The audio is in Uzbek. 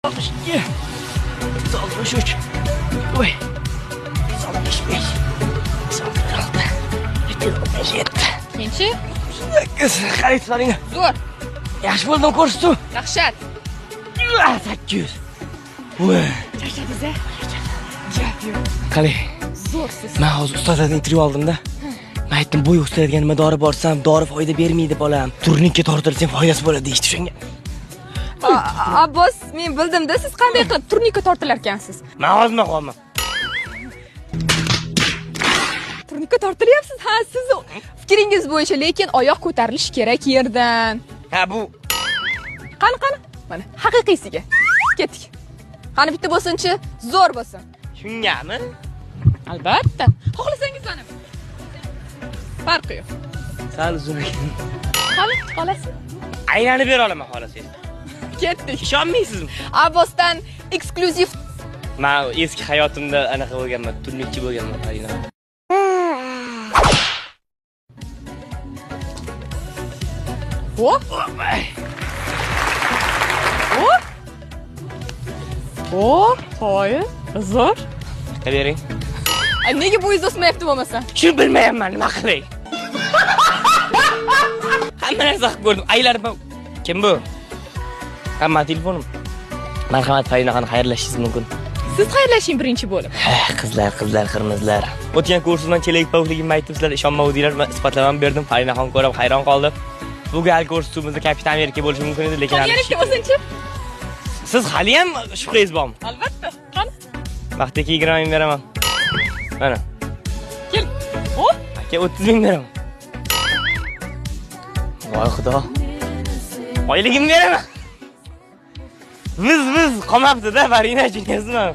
62, 163, oy, 165, 166, 167. Nechi? 8, qarang hisoblang. Zo'r. Yaxshi bo'ldim ko'rsatdim. Yaxshat. 800. Voy. Charchadingiz-a? Gap yo'q. Qarang. Zo'rsiz. Men hozir ustozdan intervyu oldim-da. Men aytdim, bo'y o'stiradigan nima dori borsam, dori foyda bermaydi bolam. Turnikka tortilsang foydasi bo'ladi deyishdi shunga. Abbos, men bildim-da, siz qanday qilib turnika tortilar ekansiz. Men hozir qolman. Turnika tortilyapsiz, ha, siz fikringiz bo'yicha, lekin oyoq ko'tarilishi kerak yerdan. Ha, bu Qani. Mana haqiqiysiga. Ketdik. Qani bitta bo'lsin-chi, zo'r bo'lsin. shungami? Albatta. Xohlasangiz mana. Farqi yo'q. Sal uzun ekan. Qani, qolasiz. Aylanib bera olaman xohlasangiz. Ketdik. Ishonmaysizmi? Abbosdan eksklyuziv. Men eski hayotimda anaqa bo'lganman, turnikchi bo'lganman, qarang. Hop. Hop. Hop, qo'y. Zo'r. Bering. Nega bo'yingiz o'smayapti bo'lmasa? Shuni bilmayapman, nima qilay? Hamma narsa qilib ko'rdim. Aylanib kim bu? Hamma telefonim. Marhamat, Farinaxon, xayrlashishingiz mumkin. Siz xayrlashing birinchi bo'lib. Qizlar, qirmizlar. O'tgan kursdan chelak pavligimni aytdim, sizlar ishonmavdinglar. Men isbotlamam berdim. Farinaxon ko'rib hayron qoldi. Bu gal kursumizda Kapitan Amerika bo'lishi mumkin edi, lekin Amerika bo'lsin-chi? siz hali ham shubhangiz bormi? Albatta. Qani? Vaqtga 20 ming beraman. Mana. Kel. Hop. Aka 30 ming beraman. Voy xudo. Oyligimni beraman. Biz qolmabdi-da, Farina, tushunasizmi?